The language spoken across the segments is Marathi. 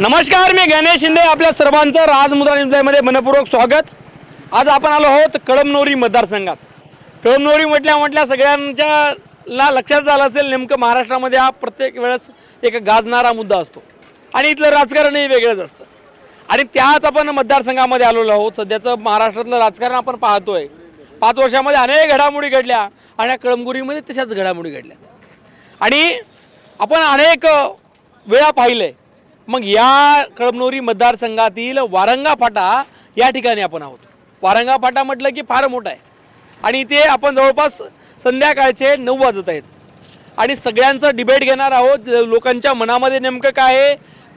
नमस्कार, मी गणेश शिंदे. आपल्या सर्वांचं राजमुद्रा न्यूजमध्ये मनपूर्वक स्वागत. आज आपण आलो आहोत कळमनुरी मतदारसंघात. कळमनुरी म्हटल्या सगळ्यांच्या लक्षात आलं असेल, नेमकं महाराष्ट्रामध्ये हा प्रत्येक वेळेस एक गाजणारा मुद्दा असतो आणि इथलं राजकारणही वेगळंच असतं. आणि त्याच आपण मतदारसंघामध्ये आलेलो आहोत. सध्याचं महाराष्ट्रातलं राजकारण आपण पाहतोय. 5 वर्षामध्ये अनेक घडामोडी घडल्या आणि या कळमनुरीमध्ये तशाच घडामोडी घडल्या आणि आपण अनेक वेळा पाहिलंय. मग या कळमनुरी मतदारसंघातील वारंगा फाटा या ठिकाणी आपण आहोत. वारंगा फाटा म्हटलं की फार मोठा आहे आणि इथे आपण जवळपास संध्याकाळचे 9 वाजत आहेत आणि सगळ्यांचं डिबेट घेणार आहोत. लोकांच्या मनामध्ये नेमकं काय आहे,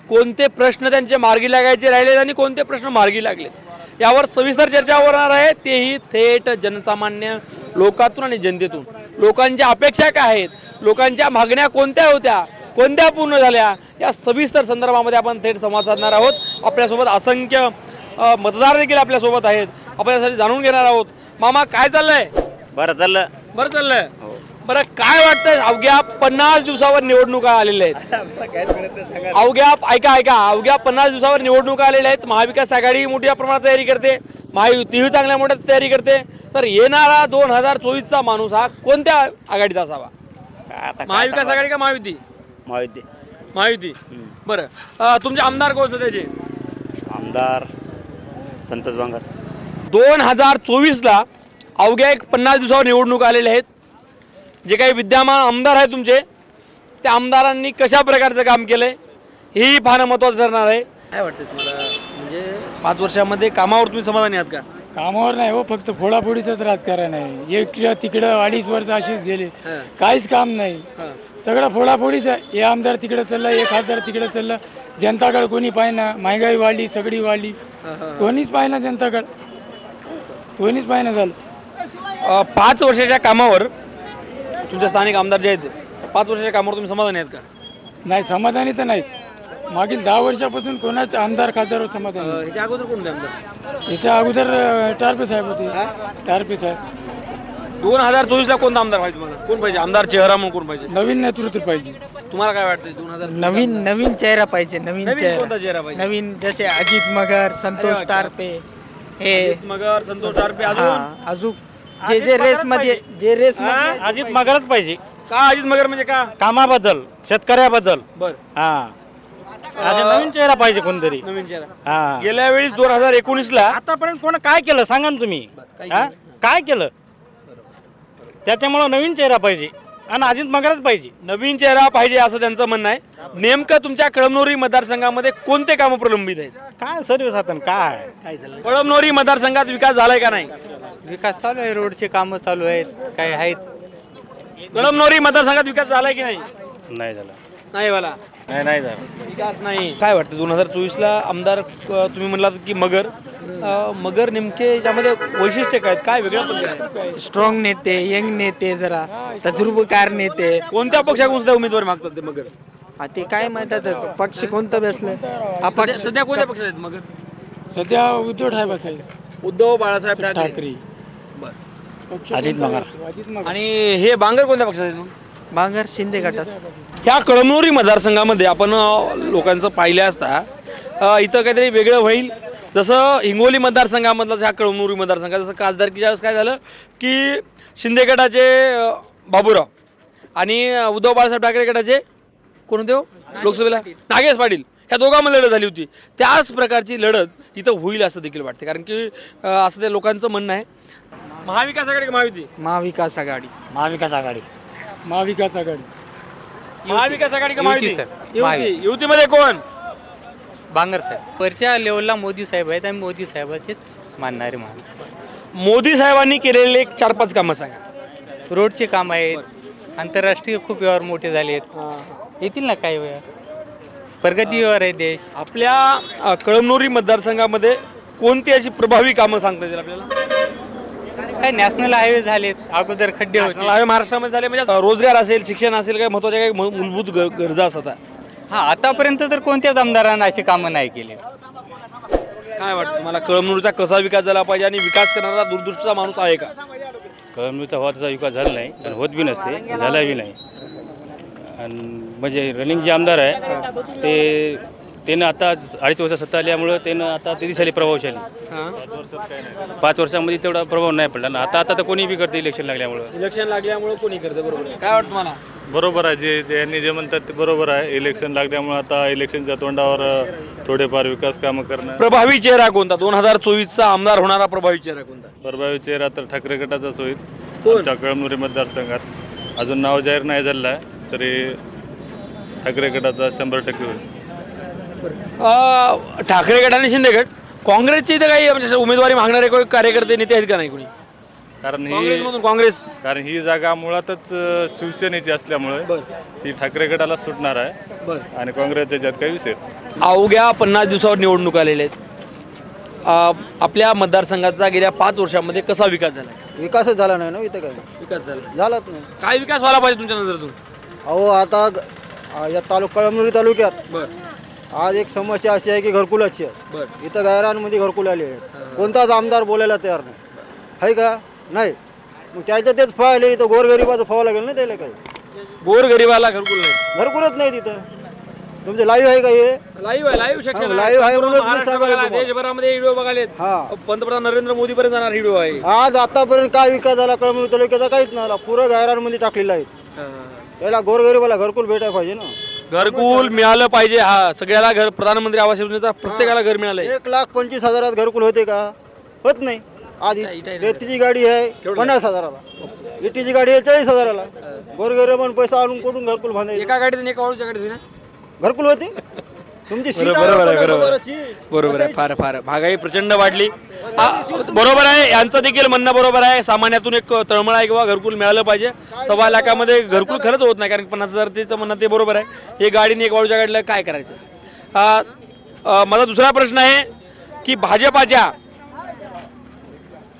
कोणते प्रश्न त्यांचे मार्गी लागायचे राहिलेत आणि कोणते प्रश्न मार्गी लागलेत, यावर सविस्तर चर्चा होणार आहे. तेही थेट जनसामान्य लोकातून आणि जनतेतून. लोकांच्या अपेक्षा काय आहेत, लोकांच्या मागण्या कोणत्या होत्या, कोणत्या पूर्ण झाल्या, या सविस्तर संदर्भामध्ये आपण थेट संवाद साधणार आहोत. आपल्यासोबत असंख्य मतदार देखील आपल्यासोबत आहेत. आपण यासाठी जाणून घेणार आहोत. मामा, काय चाललंय? बरं चाललंय. बरं, काय वाटतंय? अवघ्या 50 दिवसावर निवडणुका आलेल्या आहेत. अवघ्या 50 दिवसावर निवडणुका आलेल्या आहेत. महाविकास आघाडी मोठ्या प्रमाणात तयारी करते, महायुतीही चांगल्या मोठ्या तयारी करते. तर येणारा 2024चा माणूस हा कोणत्या आघाडीचा असावा? महाविकास आघाडी का महायुती? महायुती. बरं, तुमचे आमदार कोण सध्याचे? आमदार संतोष बांगर. 2024ला अवघ्या 50 दिवसावर निवडणूक आलेल्या आहेत. जे काही विद्यमान आमदार आहेत तुमचे, त्या आमदारांनी कशा प्रकारचं काम केलंय हेही फार महत्त्वाचं ठरणार आहे. काय वाटतं तुम्हाला, म्हणजे 5 वर्षामध्ये कामावर तुम्ही समाधानी आहात का? कामावर नाही हो, फक्त फोडाफोडीचंच राजकारण आहे. इकडं तिकडं 2.5 वर्ष अशीच गेली, काहीच काम नाही. सगळं फोडाफोडीच आहे. हे आमदार तिकडं चाललं, एक खासदार तिकडं चाललं. जनताकडे कोणी पाहिना, महागाई वाढली, सगळी वाढली, कोणीच पाहिना जनताकडे, कोणीच पाहिना झालं. 5 वर्षाच्या कामावर तुमच्या स्थानिक आमदार जे आहेत, 5 वर्षाच्या कामावर तुम्ही समाधानी आहेत का? नाही, समाधानी तर नाही. मागील 10 वर्षापासून कोणाच आमदार खासदारवर समाधान नाही. ह्याच्या अगोदर कोणते आमदार? याच्या अगोदर टारपे साहेब होते. टारपे साहेब. 2024ला कोणता आमदार पाहिजे तुम्हाला? कोण पाहिजे आमदार? चेहरा म्हणून कोण पाहिजे? नवीन नेतृत्व पाहिजे. तुम्हाला काय वाटतं? 2000 नवीन चेहरा पाहिजे. नवीन कोणता चेहरा पाहिजे? नवीन, जसे अजित मगर, संतोष टारपे, हे मगर, संतोष टारपे, अजून जे रेसमध्ये अजित मगरच पाहिजे. का अजित मगर म्हणजे का? कामाबद्दल, शेतकऱ्याबद्दल. बरं, नवीन चेहरा पाहिजे कोणतरी. नवीन चेहरा. गेल्या वेळेस 2019ला आतापर्यंत कोण काय केलं सांगा ना तुम्ही. काय केलं? त्याच्यामुळे नवीन चेहरा पाहिजे आणि अजित मगरच पाहिजे. नवीन चेहरा पाहिजे असं त्यांचं म्हणणं आहे. नेमकं तुमच्या कळमनुरी मतदारसंघामध्ये कोणते कामं प्रलंबित आहेत? काय सर्व्हिस आता काय कळमनुरी मतदारसंघात विकास झालाय का नाही? विकास चालू आहे, रोडचे कामं चालू आहेत, काय आहेत. कळमनुरी मतदारसंघात विकास झालाय की नाही? नाही झालं. नाही वाला नाही झालं विकास नाही. काय वाटतं 2024ला आमदार तुम्ही म्हणलात की मगर नेमके याच्यामध्ये वैशिष्ट्य काय वेगळं? स्ट्रॉंग नेते, यंग नेते, जरा तजुर्बेकार नेते. कोणत्या पक्षाकडून सुद्धा उमेदवार मागतात ते मगर? ते काय म्हणतात, पक्ष कोणतं बसलं? सध्या कोणत्या पक्षात आहेत मगर? सध्या उद्धव ठाकरे साहेब, उद्धव बाळासाहेब ठाकरे. अजित मगर. आणि हे बांगर कोणत्या पक्षात आहेत? बांगर शिंदे गटात. ह्या कळमनुरी मतदारसंघामध्ये आपण लोकांचं पाहिलं असता इथं काहीतरी वेगळं होईल. जसं हिंगोली मतदारसंघामधलं ह्या कळमनुरी मतदारसंघात जसं खासदारकीच्या वेळेस काय झालं की शिंदे गटाचे बाबूराव आणि उद्धव बाळासाहेब ठाकरे गटाचे कोण होते हो लोकसभेला? नागेश पाटील. ह्या दोघांमध्ये लढत झाली होती. त्याच प्रकारची लढत इथं होईल असं देखील वाटते. कारण की असं ते लोकांचं म्हणणं आहे. महाविकास आघाडी का महायुती? महाविकास आघाडी. महाविकास आघाडी. महाविकास आघाडी का महायुती? युती. युतीमध्ये कोण? बांगर साहेब. वरच्या लेवलला मोदी साहेब आहेत आणि मोदी साहेबाचेच मानणारे माणूस. मोदी साहेबांनी केलेले 4-5 कामं सांगा. रोडचे काम आहेत, आंतरराष्ट्रीय खूप व्यवहार मोठे झाले आहेत, येतील ना काही वेळा. प्रगती व्यवहार आहे देश. आपल्या कळमनुरी मतदारसंघामध्ये कोणती अशी प्रभावी कामं सांगता येतील आपल्याला? काय नॅशनल हायवे झालेत, अगोदर खड्डे होते. महाराष्ट्रामध्ये झाले, म्हणजे रोजगार असेल, शिक्षण असेल, काही महत्त्वाच्या काही मूलभूत गरजा असतात. आतापर्यंत तर कोणत्याच आमदारांना अशी कामं नाही केली. काय वाटतं तुम्हाला, कळमनुरीचा कसा विकास झाला पाहिजे आणि विकास करणारा दूरदृष्टीचा माणूस आहे का? कळमनुरीचा व्हायचा विकास झाला नाही आणि होत बी नसते, झाला बी नाही. आणि म्हणजे रनिंग जे आमदार आहे ते त्यानं आता 2.5 वर्ष सत्ता आल्यामुळं त्यानं आता ते दिसायला प्रभावशाली. 5 वर्षामध्ये तेवढा प्रभाव नाही पडला ना. आता तर कोणी बी करते इलेक्शन लागल्यामुळं कोणी करतं बरोबर आहे. काय वाटतं मला? बरोबर आहे. जे यांनी जे म्हणतात ते बरोबर आहे. इलेक्शन लागल्यामुळे आता इलेक्शनच्या तोंडावर थोडेफार विकास कामं करणं. प्रभावी चेहरा कोणता? 2024चा आमदार होणारा प्रभावी चेहरा कोणता? प्रभावी चेहरा तर ठाकरे गटाचाच होईल आमच्या कळमनुरी मतदारसंघात. अजून नाव जाहीर नाही झालं आहे तरी ठाकरे गटाचा 100% होईल. ठाकरे गट आणि शिंदे गट. काँग्रेसचे इथे काही म्हणजे उमेदवारी मागणारे काही कार्यकर्ते नेते आहेत का नाही कोणी? कारण ही जागा मुळातच शिवसेनेची असल्यामुळे ही ठाकरे गटाला सुटणार आहे आणि काँग्रेसच्या याच्यात काही विषय. अवघ्या 50 दिवसावर निवडणूक आलेल्या आहेत. आपल्या मतदारसंघाचा गेल्या 5 वर्षामध्ये कसा विकास झाला? विकासच झाला नाही ना इथं. काय विकास झालाच नाही. काय विकास व्हायला पाहिजे तुमच्या नजरेतून? अहो आता या कळमनुरी तालुक्यात आज एक समस्या अशी आहे की घरकुलाची आहे. इथं गायरांमध्ये घरकुल आले आहेत. कोणताच आमदार बोलायला तयार नाही आहे का? नाही. मग त्याचं तेच फायले इथं गोरगरिबाचं फावं लागेल ना त्याला. काही गोरगरिबाला घरकुल नाही. घरकुलच नाही तिथं. तुमचे लाईव्ह आहे का हे? लाईव्ह शिक्षण लाईव्ह आहे म्हणून देशभरामध्ये व्हिडिओ बघाले. पंतप्रधान नरेंद्र मोदी पर्यंत जाणार व्हिडिओ आहे. आज आतापर्यंत काय विकास झाला कळमनुरी तालुक्याचा? काहीच नाही. पुरं गायरांमध्ये टाकलेलं आहे. त्याला गोरगरिबाला घरकुल भेटायला पाहिजे ना. घरकुल मिळालं पाहिजे. हा सगळ्याला घर प्रधानमंत्री आवास योजनेचा प्रत्येकाला घर मिळालं. 1,25,000 घरकुल होते का? होत नाही. आज रेतीची गाडी आहे 50,000ला. इटीची गाडी आहे 40,000ला. गोरगरिबांना पैसा आणून कुठून घरकुल बांधायचं? एका गाडीत एका वाळूच्या गाडीत घरकुल होते. तुमची बरोबर आहे. फार फार महागाई प्रचंड वाढली. बरोबर आहे. यांचं देखील म्हणणं बरोबर आहे. सामान्यातून एक तळमळ आहे किंवा घरकुल मिळालं पाहिजे. 1.25 लाखामध्ये घरकुल खरंच होत नाही. कारण 50,000 म्हणणं ते बरोबर आहे. हे गाडीने एक वाळूच्या गाडीला काय करायचं? माझा दुसरा प्रश्न आहे की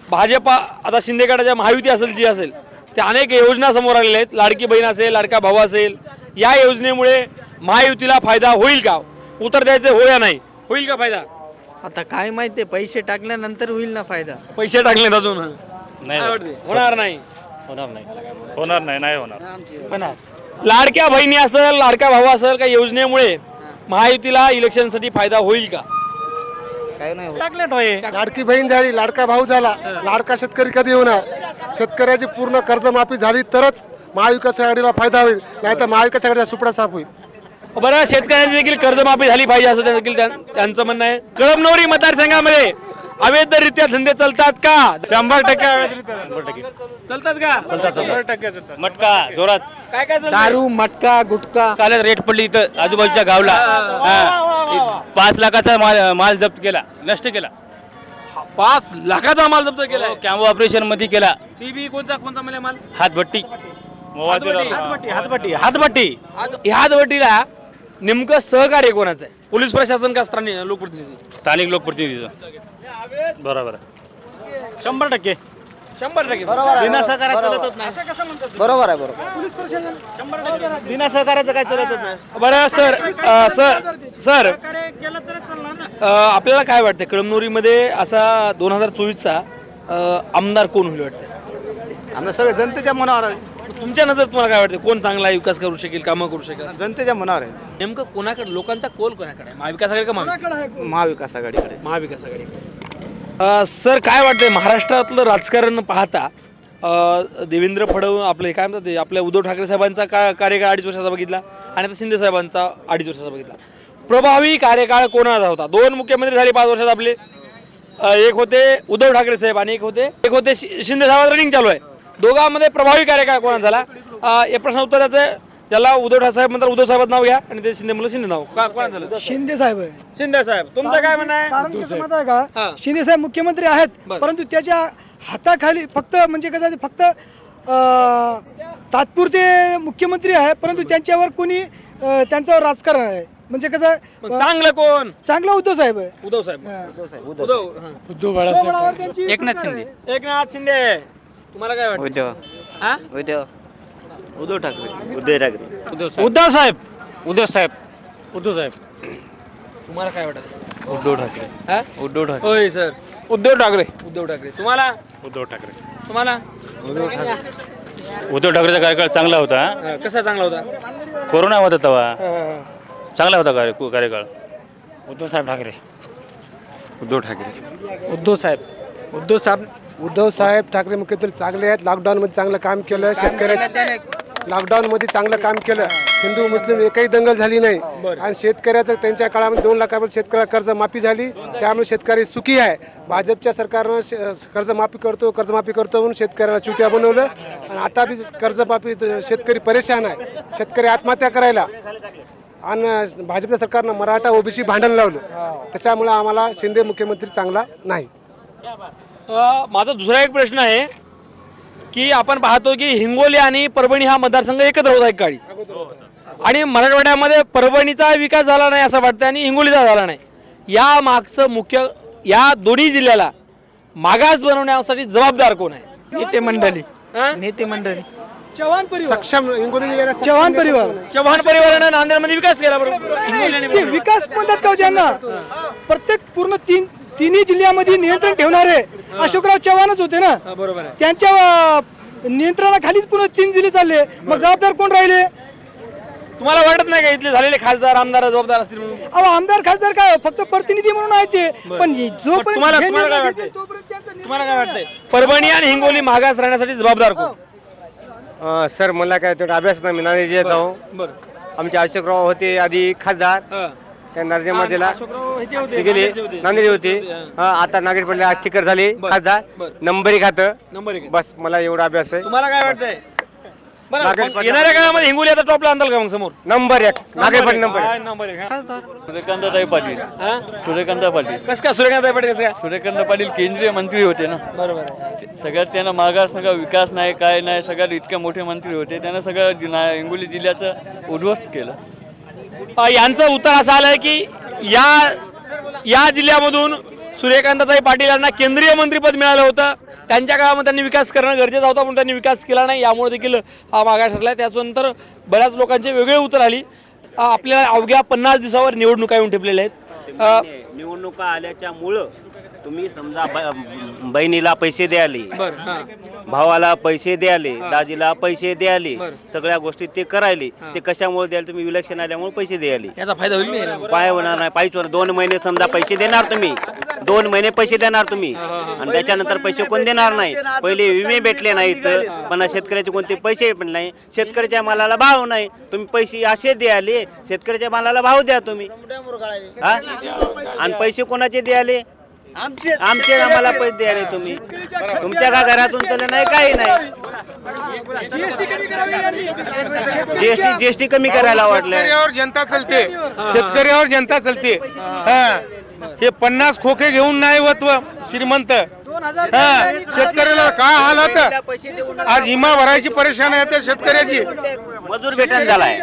भाजपा आता शिंदे गटाच्या महायुती असेल जी असेल त्या अनेक योजना समोर आलेल्या आहेत. लाडकी बहीण असेल, लाडका भाऊ असेल. या योजनेमुळे महायुतीला फायदा होईल का? उत्तर द्यायचं हो या नाही. होईल का फायदा? आता काय माहिती, पैसे टाकल्यानंतर होईल ना फायदा. पैसे टाकले अजून होणार नाही. लाडक्या बहिणी असेल, लाडका भाऊ असेल, काही योजनेमुळे महायुतीला इलेक्शनसाठी फायदा होईल का? लाडकी बहीण झाली, लाडका भाऊ झाला, लाडका शेतकरी कधी होणार? शेतकऱ्याची पूर्ण कर्जमाफी झाली तरच महाविकास आघाडीला फायदा होईल. नाही तर महाविकास आघाडीचा सुपडा साफ होईल. बरं, शेतकऱ्यांची देखील कर्जमाफी झाली पाहिजे असं देखील त्यांचं म्हणणं आहे. कळमनुरी मतदारसंघामध्ये अवैधरित्या धंदे चालतात का? 100% चालतात का? 100% मटका जोरात. काय काय दारू, मटका, गुटखा. काल रेट पडली इथं आजूबाजूच्या गावला. 5 लाखाचा माल जप्त केला, नष्ट केला. 5 लाखाचा माल जप्त केला. कॅम्पो ऑपरेशन मध्ये केला. ती बी कोणता माल? हातभट्टी. हातभट्टीला नेमकं सहकार्य कोणाचं आहे? पोलीस प्रशासन का स्थानिक लोकप्रतिनिधी? स्थानिक लोकप्रतिनिधीचं. बरोबर 100%. 100% बिना सहकार्याचं चालतच नाही. बरोबर आहे. बरोबर. बिना सहकार्याचं काय चालतच नाही. बरं सर आपल्याला काय वाटतं कळमनुरीमध्ये असा 2024चा आमदार कोण होईल वाटतं? आम्हाला सगळे जनतेच्या मनावर आहे. तुमच्या नजर तुम्हाला काय वाटतं? कोण चांगला विकास करू शकेल, कामं करू शकेल? जनतेच्या मनावर आहे. नेमकं कोणाकडे, लोकांचा कोल कोणाकडे आहे? महाविकास आघाडी का महाविकास आघाडीकडे. महाविकास आघाडी. सर काय वाटतंय महाराष्ट्रातलं राजकारण पाहता? देवेंद्र फडणवीस आपले काय म्हणतात ते, आपल्या उद्धव ठाकरे साहेबांचा कार्यकाळ 2.5 वर्षाचा बघितला आणि आता शिंदे साहेबांचा 2.5 वर्षाचा बघितला. प्रभावी कार्यकाळ कोणाचा होता? 2 मुख्यमंत्री झाले 5 वर्षात आपले. एक होते उद्धव ठाकरे साहेब आणि एक होते शिंदे साहेब. रनिंग चालू आहे. दोघांमध्ये प्रभावी कार्यकाळ कोणाचा झाला? या प्रश्न उत्तराचं ज्याला उद्धव ठाकरे साहेब म्हणतात उद्धव साहेबांचं नाव घ्या आणि ते शिंदे म्हणलं शिंदे नाव. कोणा झालं? शिंदे साहेब. शिंदे साहेब. तुमचं काय म्हणणं आहे? का शिंदे साहेब मुख्यमंत्री आहेत, परंतु त्याच्या हाताखाली फक्त म्हणजे कसं फक्त तात्पुरते मुख्यमंत्री आहे, परंतु त्यांच्यावर कोणी त्यांच्यावर राजकारण आहे. म्हणजे कसं चांगलं कोण? चांगला उद्धव साहेब आहे. उद्धव बाळासाहेब. एकनाथ शिंदे. तुम्हाला काय वाटतं? उद्धव ठाकरे. उद्धव साहेब. तुम्हाला काय वाटतं? उद्धव ठाकरे. होय सर. उद्धव ठाकरे. तुम्हाला? तुम्हाला उद्धव ठाकरेचा कार्यकाळ चांगला होता. कसा चांगला होता? कोरोना होता तेव्हा चांगला होता कार्यकाळ. उद्धवसाहेब ठाकरे. उद्धव ठाकरे. उद्धव साहेब ठाकरे मुख्यमंत्री चांगले आहेत. लॉकडाऊनमध्ये चांगलं काम केलं. शेतकऱ्याचे लॉकडाऊनमध्ये चांगलं काम केलं. हिंदू मुस्लिम एकही दंगल झाली नाही. आणि शेतकऱ्याचं त्यांच्या काळामध्ये 2 लाखापर्यंत शेतकऱ्याला कर्जमाफी झाली. त्यामुळे शेतकरी सुखी आहे. भाजपच्या सरकारनं कर्जमाफी करतो म्हणून शेतकऱ्याला चुत्या बनवलं. आणि आता बी कर्जमाफी शेतकरी परेशान आहे. शेतकरी आत्महत्या करायला. आणि भाजपच्या सरकारनं मराठा ओबीसी भांडण लावलं. त्याच्यामुळे आम्हाला शिंदे मुख्यमंत्री चांगला नाही. माझा दुसरा एक प्रश्न आहे की आपण पाहतो की हिंगोली आणि परभणी हा मतदारसंघ एकत्र होता एक काळी, आणि मराठवाड्यामध्ये परभणीचा विकास झाला नाही असं वाटतं आणि हिंगोलीचा झाला नाही. या मागचं मुख्य या दोन्ही जिल्ह्याला मागास बनवण्यासाठी जबाबदार कोण आहे? नेते मंडळी सक्षम हिंगोली चव्हाण परिवार चव्हाण परिवारानं नांदेडमध्ये विकास केला बरोबर. हिंगोली आणि ते विकास म्हणतात का ज्यांना प्रत्येक पूर्ण तिन्ही जिल्ह्यामध्ये नियंत्रण ठेवणारे अशोकराव चव्हाणच होते ना. बरोबर आहे. त्यांच्या नियंत्रणाखालीच पूर्ण 3 जिल्हे चालले. मग जबाबदार कोण राहिले? तुम्हाला वाटत नाही का इथले झालेले खासदार आमदार जबाबदार असतील म्हणून? अहो आमदार खासदार काय फक्त प्रतिनिधी म्हणून आहे ते. पण जोपर्यंत तुम्हाला काय वाटतंय? तुम्हाला काय वाटतंय परभणी आणि हिंगोली मागास राहण्यासाठी जबाबदार कोण? सर मला काय तेवढा अभ्यास नाही. मी नांदेड जाऊ. बरं. आमचे अशोकराव होते आधी खासदार. त्या नरजेमाजेला ते गेले नांदेड होते. आता नागेश पडले आज तिकट झाले खासदार. नंबर 1 खातं. बस मला एवढा अभ्यास आहे. तुम्हाला काय वाटतंय? बरं, येणाऱ्या काळामध्ये हिंगोली आता टॉपला आणताल का मग समोर? Number 1 Nagesh number 1. नंबर 1 सूर्यकांतताई पाटील. सूर्यकांत पाटील. कसं काय सूर्यकांत पाटील कसं काय? सूर्यकांत पाटील केंद्रीय मंत्री होते ना. बरोबर. सगळ्यात त्यांना मागास सगळा विकास नाही काय नाही. सगळ्यात इतके मोठे मंत्री होते. त्यांना सगळं हिंगोली जिल्ह्याचं उद्ध्वस्त केलं. यांचं उत्तर असं आलंय की या जिल्ह्यामधून सूर्यकांतताई पाटील यांना केंद्रीय मंत्रीपद मिळालं होतं. त्यांच्या काळामध्ये त्यांनी विकास करणं गरजेचं होतं पण त्यांनी विकास केला नाही. यामुळे देखील हा मागास ठरला. त्याच्यानंतर बऱ्याच लोकांचे वेगळे उत्तर आली. आपल्याला अवघ्या 50 दिवसावर निवडणुका येऊन ठेपलेल्या आहेत. निवडणुका आल्याच्यामुळं तुम्ही समजा बहिणीला पैसे द्याले, भावाला पैसे द्याले, दाजीला पैसे द्याले, सगळ्या गोष्टी ते करायले. ते कशामुळे द्याले? तुम्ही इलेक्शन आल्यामुळे पैसे द्याले. याचा फायदा होईल नाही? काय होणार नाही. पाहिजे 2 महिने समजा पैसे देणार तुम्ही. 2 महिने पैसे देणार तुम्ही आणि त्याच्यानंतर पैसे कोण देणार नाही. पहिले विमे भेटले नाहीत पण शेतकऱ्याचे कोणते पैसे पण नाही. शेतकऱ्याच्या मालाला भाव नाही. तुम्ही पैसे असे द्याले. शेतकऱ्याच्या मालाला भाव द्या तुम्ही. आणि पैसे कोणाचे द्याले? आमचे आम्हाला पैसे द्याले तुम्ही. तुमच्या का घरातून चले नाही काही नाही. जीएसटी कमी करायला वाटलं. शेतकऱ्यावर जनता चलते. हे 50 खोके घेऊन नाही वत्व श्रीमंत. शेतकऱ्याला काय हाल होतं. आज हिमा भरायची परेशानी आहे शेतकऱ्याची. मजूर भेटण झालाय.